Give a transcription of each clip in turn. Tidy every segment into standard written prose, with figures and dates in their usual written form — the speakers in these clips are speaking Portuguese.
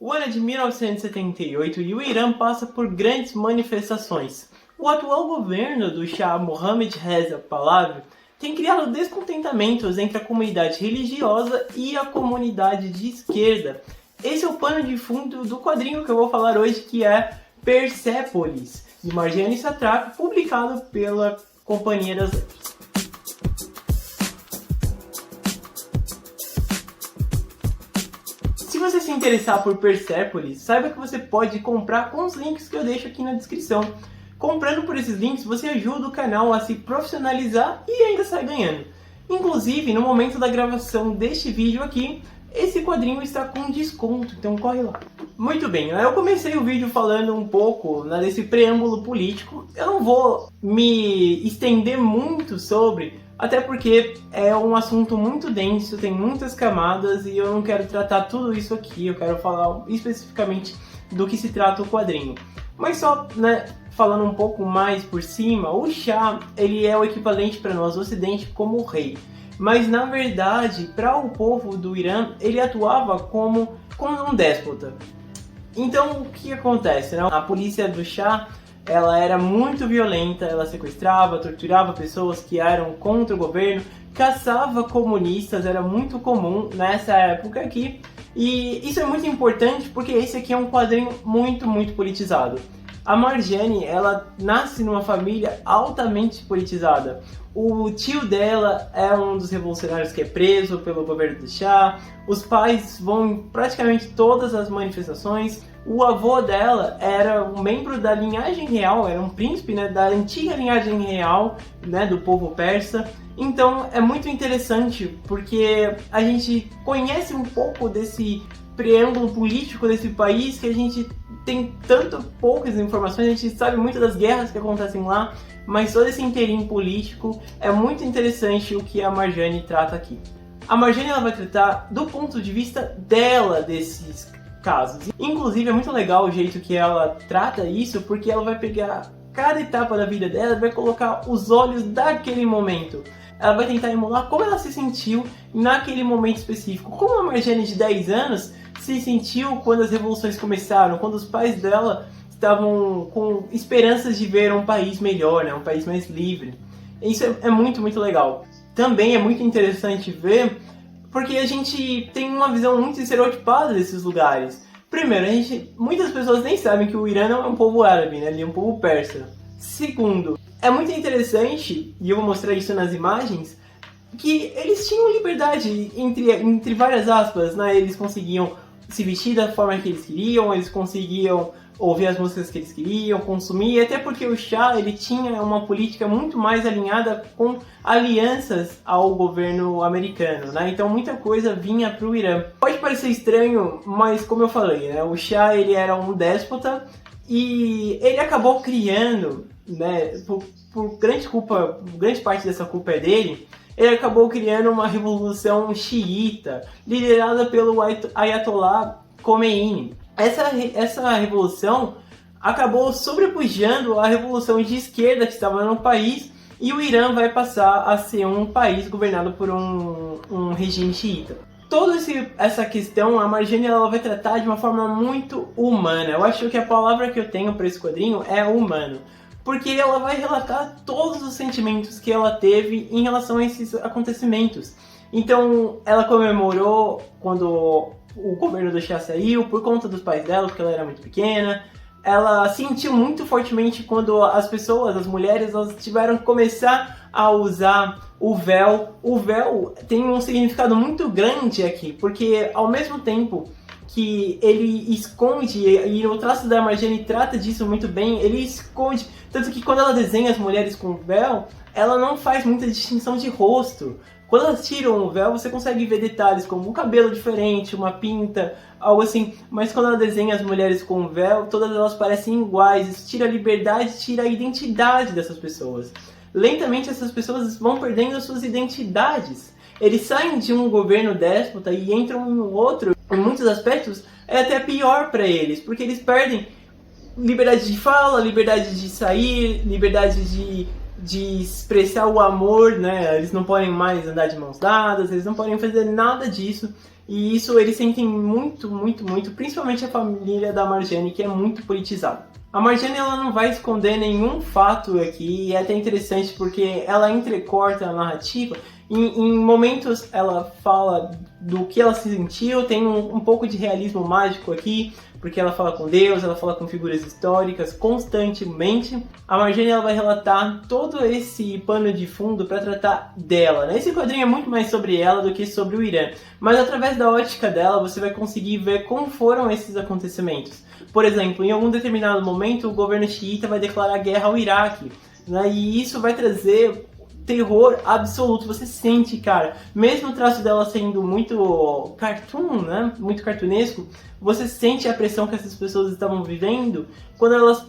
O ano é de 1978 e o Irã passa por grandes manifestações. O atual governo do Shah Mohammad Reza Pahlavi tem criado descontentamentos entre a comunidade religiosa e a comunidade de esquerda. Esse é o pano de fundo do quadrinho que eu vou falar hoje, que é Persépolis, de Marjane Satrapi, publicado pela Companhia das Letras. Se você se interessar por Persépolis, saiba que você pode comprar com os links que eu deixo aqui na descrição. Comprando por esses links, você ajuda o canal a se profissionalizar e ainda sai ganhando. Inclusive, no momento da gravação deste vídeo aqui, esse quadrinho está com desconto, então corre lá. Muito bem, eu comecei o vídeo falando um pouco desse preâmbulo político. Eu não vou me estender muito sobre, até porque é um assunto muito denso, tem muitas camadas e eu não quero tratar tudo isso aqui. Eu quero falar especificamente do que se trata o quadrinho. Mas só, falando um pouco mais por cima, o Shah, ele é o equivalente para nós do Ocidente como o rei. Mas na verdade, para o povo do Irã, ele atuava como um déspota. Então o que acontece? A polícia do Shah, ela era muito violenta, ela sequestrava, torturava pessoas que eram contra o governo, caçava comunistas, era muito comum nessa época aqui. E isso é muito importante porque esse aqui é um quadrinho muito politizado. A Marjane, ela nasce numa família altamente politizada. O tio dela é um dos revolucionários que é preso pelo governo do Shah. Os pais vão em praticamente todas as manifestações. O avô dela era um membro da linhagem real, era um príncipe, da antiga linhagem real, do povo persa. Então é muito interessante porque a gente conhece um pouco desse preâmbulo político desse país, que a gente tem tanto poucas informações, a gente sabe muito das guerras que acontecem lá, mas todo esse inteirinho político é muito interessante o que a Marjane trata aqui. A Marjane, ela vai tratar do ponto de vista dela desses casos. Inclusive é muito legal o jeito que ela trata isso, porque ela vai pegar cada etapa da vida dela e vai colocar os olhos daquele momento. Ela vai tentar emular como ela se sentiu naquele momento específico. Como a Marjane de 10 anos se sentiu quando as revoluções começaram, quando os pais dela estavam com esperanças de ver um país melhor, um país mais livre. Isso é muito legal. Também é muito interessante ver, porque a gente tem uma visão muito estereotipada desses lugares. Primeiro, muitas pessoas nem sabem que o Irã não é um povo árabe, ele é um povo persa. Segundo, é muito interessante, e eu vou mostrar isso nas imagens, que eles tinham liberdade, entre várias aspas, eles conseguiam se vestir da forma que eles queriam, eles conseguiam ouvir as músicas que eles queriam, consumir, até porque o Shah, ele tinha uma política muito mais alinhada com alianças ao governo americano, então muita coisa vinha para o Irã. Pode parecer estranho, mas como eu falei, o Shah, ele era um déspota e ele acabou criando, por grande parte dessa culpa é dele, ele acabou criando uma revolução xiita, liderada pelo Ayatollah Khomeini. Essa revolução acabou sobrepujando a revolução de esquerda que estava no país, e o Irã vai passar a ser um país governado por um regime xiita. Toda essa questão, a Marjane, ela vai tratar de uma forma muito humana. Eu acho que a palavra que eu tenho para esse quadrinho é humano. Porque ela vai relatar todos os sentimentos que ela teve em relação a esses acontecimentos. Então, ela comemorou quando o governo do Shah saiu, por conta dos pais dela, porque ela era muito pequena. Ela sentiu muito fortemente quando as mulheres, elas tiveram que começar a usar o véu. O véu tem um significado muito grande aqui, porque ao mesmo tempo que ele esconde, e o traço da Marjane trata disso muito bem, ele esconde, tanto que quando ela desenha as mulheres com véu, ela não faz muita distinção de rosto. Quando elas tiram o véu, você consegue ver detalhes como um cabelo diferente, uma pinta, algo assim, mas quando ela desenha as mulheres com véu, todas elas parecem iguais. Isso tira a liberdade, tira a identidade dessas pessoas. Lentamente essas pessoas vão perdendo as suas identidades. Eles saem de um governo déspota e entram em outro. Em muitos aspectos é até pior para eles, porque eles perdem liberdade de fala, liberdade de sair, liberdade de expressar o amor, Eles não podem mais andar de mãos dadas, eles não podem fazer nada disso. e isso eles sentem muito, principalmente a família da Marjane, que é muito politizada. A Marjane ela não vai esconder nenhum fato aqui, e é até interessante porque ela entrecorta a narrativa. Em momentos ela fala do que ela se sentiu, tem um pouco de realismo mágico aqui, porque ela fala com Deus, ela fala com figuras históricas constantemente. A Marjane ela vai relatar todo esse pano de fundo para tratar dela, né? Esse quadrinho é muito mais sobre ela do que sobre o Irã, mas através da ótica dela você vai conseguir ver como foram esses acontecimentos. Por exemplo, em algum determinado momento o governo xiita vai declarar guerra ao Iraque, né? E isso vai trazer terror absoluto. Você sente, cara, mesmo o traço dela sendo muito cartoon, né, muito cartunesco, você sente a pressão que essas pessoas estavam vivendo quando elas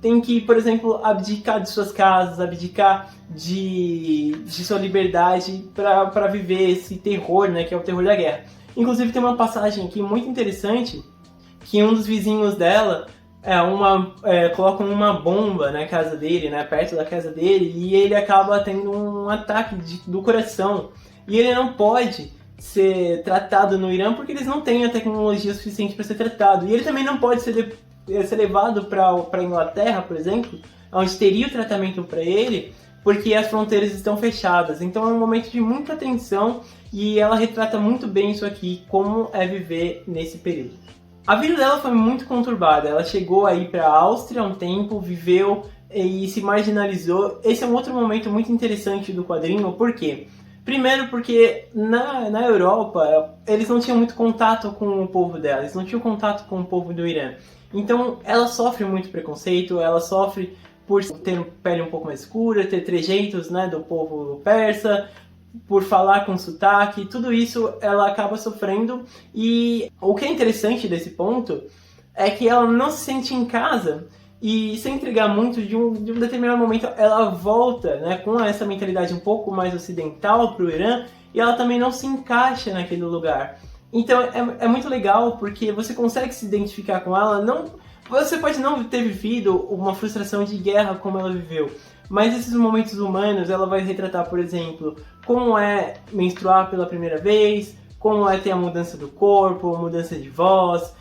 têm que, por exemplo, abdicar de suas casas, abdicar de sua liberdade para viver esse terror, né, que é o terror da guerra. Inclusive tem uma passagem aqui muito interessante que um dos vizinhos dela colocam uma bomba na casa dele, né, perto da casa dele, e ele acaba tendo um ataque do coração. E ele não pode ser tratado no Irã porque eles não têm a tecnologia suficiente para ser tratado. E ele também não pode ser levado para a Inglaterra, por exemplo, onde teria o tratamento para ele, porque as fronteiras estão fechadas. Então é um momento de muita tensão e ela retrata muito bem isso aqui, como é viver nesse período. A vida dela foi muito conturbada, ela chegou aí para a Áustria há um tempo, viveu e se marginalizou. Esse é um outro momento muito interessante do quadrinho, por quê? Primeiro porque na Europa eles não tinham muito contato com o povo dela, eles não tinham contato com o povo do Irã. Então ela sofre muito preconceito, ela sofre por ter pele um pouco mais escura, ter trejeitos, né, do povo persa, por falar com sotaque, tudo isso ela acaba sofrendo. E o que é interessante desse ponto é que ela não se sente em casa e, sem entregar muito, de um determinado momento ela volta, né, com essa mentalidade um pouco mais ocidental para o Irã, e ela também não se encaixa naquele lugar. Então é muito legal porque você consegue se identificar com ela. Você pode não ter vivido uma frustração de guerra como ela viveu, mas esses momentos humanos ela vai retratar, por exemplo, como é menstruar pela primeira vez, como é ter a mudança do corpo, mudança de voz,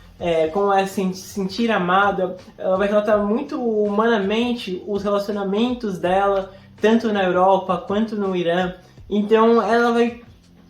como é se sentir amada. Ela vai relatar muito humanamente os relacionamentos dela, tanto na Europa quanto no Irã. Então ela vai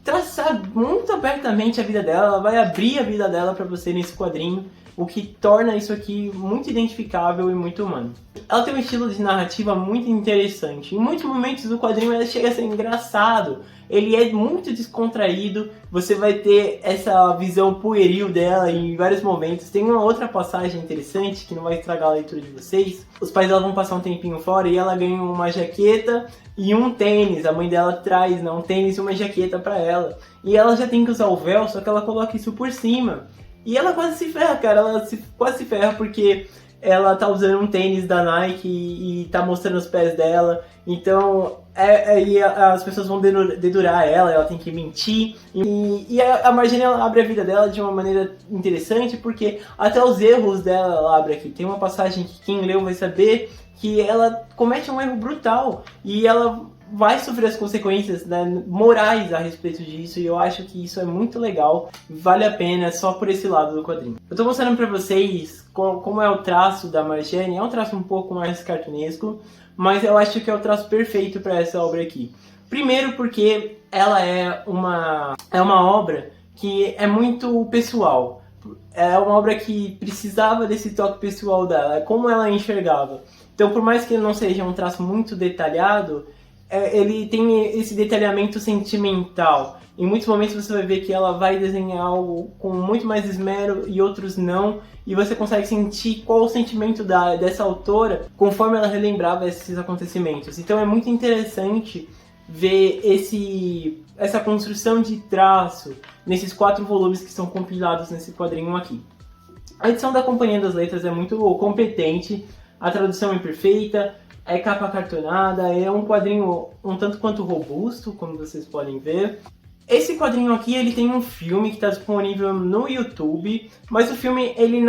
traçar muito abertamente a vida dela, ela vai abrir a vida dela para você nesse quadrinho, o que torna isso aqui muito identificável e muito humano. Ela tem um estilo de narrativa muito interessante. Em muitos momentos do quadrinho ela chega a ser engraçado, ele é muito descontraído, você vai ter essa visão pueril dela em vários momentos. Tem uma outra passagem interessante que não vai estragar a leitura de vocês. Os pais dela vão passar um tempinho fora e ela ganha uma jaqueta e um tênis. A mãe dela traz, né, um tênis e uma jaqueta para ela. E ela já tem que usar o véu, só que ela coloca isso por cima. E ela quase se ferra, cara, quase se ferra porque ela tá usando um tênis da Nike e tá mostrando os pés dela. Então, e as pessoas vão dedurar ela tem que mentir. E a Marjane ela abre a vida dela de uma maneira interessante, porque até os erros dela ela abre aqui. Tem uma passagem que quem leu vai saber que ela comete um erro brutal e ela vai sofrer as consequências, né, morais a respeito disso, e eu acho que isso é muito legal, vale a pena só por esse lado do quadrinho. Eu tô mostrando pra vocês como é o traço da Marjane. É um traço um pouco mais cartunesco, mas eu acho que é o traço perfeito para essa obra aqui. Primeiro porque ela é uma obra que é muito pessoal, é uma obra que precisava desse toque pessoal dela, como ela enxergava. Então, por mais que ele não seja um traço muito detalhado, ele tem esse detalhamento sentimental. Em muitos momentos você vai ver que ela vai desenhar algo com muito mais esmero e outros não, e você consegue sentir qual o sentimento dessa autora conforme ela relembrava esses acontecimentos. Então é muito interessante ver essa construção de traço nesses 4 volumes que são compilados nesse quadrinho aqui. A edição da Companhia das Letras é muito competente, a tradução é perfeita, é capa cartonada, é um quadrinho um tanto quanto robusto, como vocês podem ver. Esse quadrinho aqui ele tem um filme que está disponível no YouTube, mas o filme ele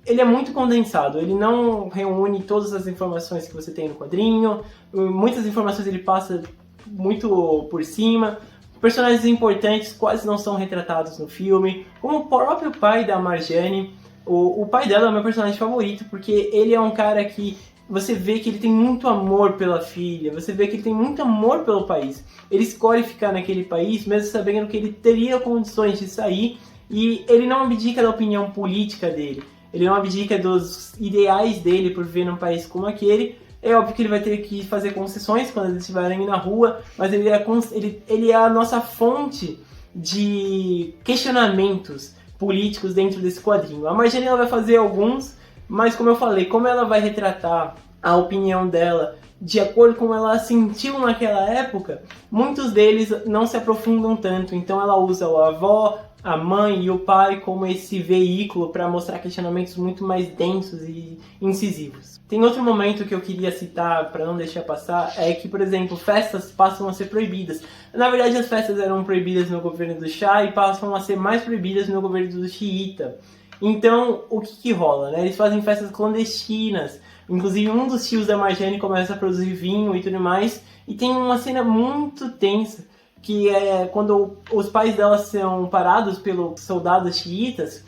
é muito condensado, ele não reúne todas as informações que você tem no quadrinho, muitas informações ele passa muito por cima, Personagens importantes quase não são retratados no filme, como o próprio pai da Marjane. O pai dela é o meu personagem favorito, porque ele é um cara que você vê que ele tem muito amor pela filha, você vê que ele tem muito amor pelo país. Ele escolhe ficar naquele país, mesmo sabendo que ele teria condições de sair, e ele não abdica da opinião política dele, ele não abdica dos ideais dele por viver num país como aquele. É óbvio que ele vai ter que fazer concessões quando eles estiverem na rua, mas ele é a nossa fonte de questionamentos políticos dentro desse quadrinho. A Marjane ela vai fazer alguns, mas como eu falei, como ela vai retratar a opinião dela de acordo com como ela sentiu naquela época, muitos deles não se aprofundam tanto. Então ela usa a avó, a mãe e o pai como esse veículo para mostrar questionamentos muito mais densos e incisivos. Tem outro momento que eu queria citar para não deixar passar, é que, por exemplo, festas passam a ser proibidas. Na verdade, as festas eram proibidas no governo do Shah e passam a ser mais proibidas no governo do Xiita. Então, o que rola, né? Eles fazem festas clandestinas. Inclusive, um dos tios da Marjane começa a produzir vinho e tudo mais. E tem uma cena muito tensa, que é quando os pais dela são parados pelos soldados xiitas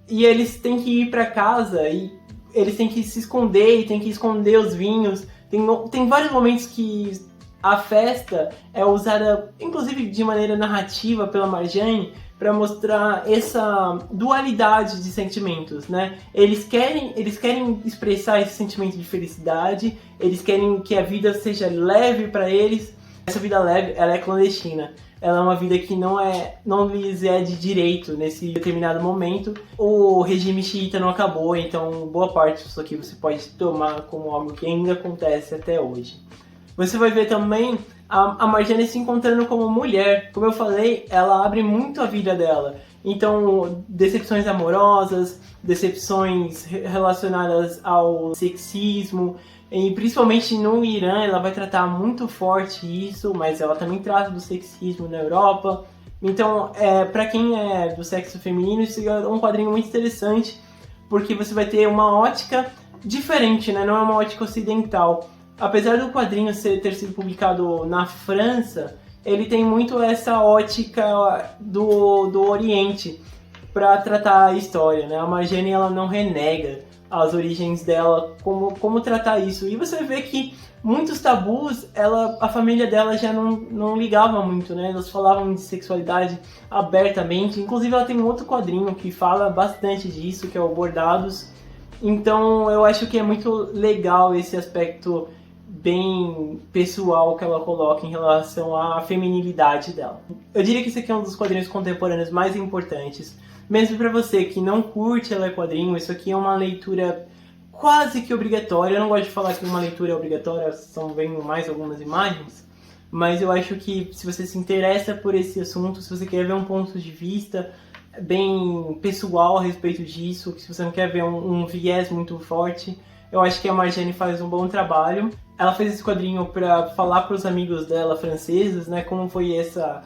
e eles têm que ir para casa e eles têm que se esconder e têm que esconder os vinhos. Tem vários momentos que a festa é usada, inclusive de maneira narrativa pela Marjane, para mostrar essa dualidade de sentimentos, né? Eles querem expressar esse sentimento de felicidade, eles querem que a vida seja leve para eles. Essa vida leve, ela é clandestina. Ela é uma vida que não lhes é de direito nesse determinado momento. O regime xiita não acabou, então boa parte disso aqui você pode tomar como algo que ainda acontece até hoje. Você vai ver também a Marjane se encontrando como mulher. Como eu falei, ela abre muito a vida dela. Então, decepções amorosas, decepções relacionadas ao sexismo, e principalmente no Irã ela vai tratar muito forte isso, mas ela também trata do sexismo na Europa. Então, para quem é do sexo feminino, isso é um quadrinho muito interessante, porque você vai ter uma ótica diferente, né? Não é uma ótica ocidental. Apesar do quadrinho ter sido publicado na França, ele tem muito essa ótica do Oriente para tratar a história, né? A Marjane ela não renega as origens dela, como tratar isso. E você vê que muitos tabus, a família dela já não ligava muito, né? Elas falavam de sexualidade abertamente. Inclusive ela tem um outro quadrinho que fala bastante disso, que é o Bordados. Então eu acho que é muito legal esse aspecto bem pessoal que ela coloca em relação à feminilidade dela. Eu diria que esse aqui é um dos quadrinhos contemporâneos mais importantes. Mesmo para você que não curte ler quadrinho, isso aqui é uma leitura quase que obrigatória. Eu não gosto de falar que uma leitura é obrigatória, são bem mais algumas imagens. Mas eu acho que se você se interessa por esse assunto, se você quer ver um ponto de vista bem pessoal a respeito disso, que se você não quer ver um viés muito forte, eu acho que a Marjane faz um bom trabalho. Ela fez esse quadrinho para falar para os amigos dela franceses, né, como foi essa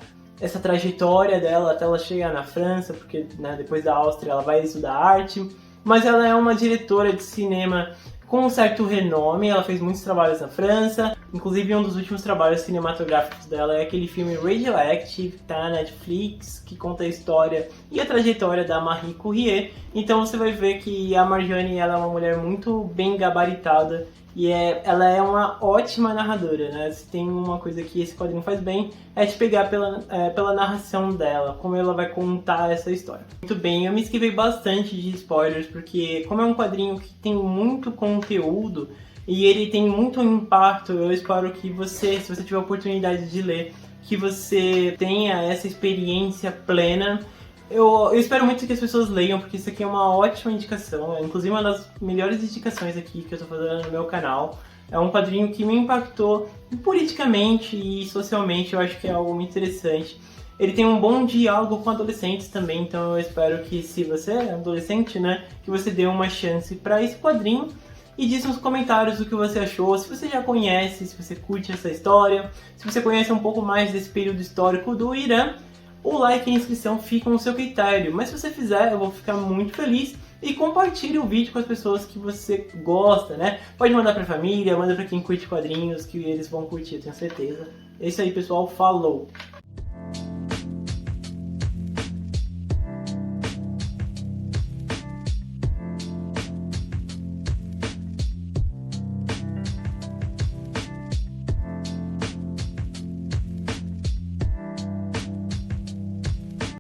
trajetória dela até ela chegar na França, porque né, depois da Áustria ela vai estudar arte. Mas ela é uma diretora de cinema com um certo renome, ela fez muitos trabalhos na França, inclusive um dos últimos trabalhos cinematográficos dela é aquele filme Radioactive, que tá na Netflix, que conta a história e a trajetória da Marie Curie. Então você vai ver que a Marjane ela é uma mulher muito bem gabaritada e ela é uma ótima narradora, né? Se tem uma coisa que esse quadrinho faz bem, é te pegar pela narração dela, como ela vai contar essa história. Muito bem, eu me esquivei bastante de spoilers, porque como é um quadrinho que tem muito conteúdo e ele tem muito impacto, eu espero que você, se você tiver a oportunidade de ler, que você tenha essa experiência plena. Eu espero muito que as pessoas leiam, porque isso aqui é uma ótima indicação, é inclusive uma das melhores indicações aqui que eu estou fazendo no meu canal. É um quadrinho que me impactou politicamente e socialmente, eu acho que é algo muito interessante. Ele tem um bom diálogo com adolescentes também, então eu espero que se você é adolescente, né, que você dê uma chance para esse quadrinho. E diz nos comentários o que você achou, se você já conhece, se você curte essa história, se você conhece um pouco mais desse período histórico do Irã. O like e a inscrição ficam no seu critério, mas se você fizer eu vou ficar muito feliz. E compartilhe o vídeo com as pessoas que você gosta, né? Pode mandar pra família, manda pra quem curte quadrinhos, que eles vão curtir, eu tenho certeza. É isso aí, pessoal, falou!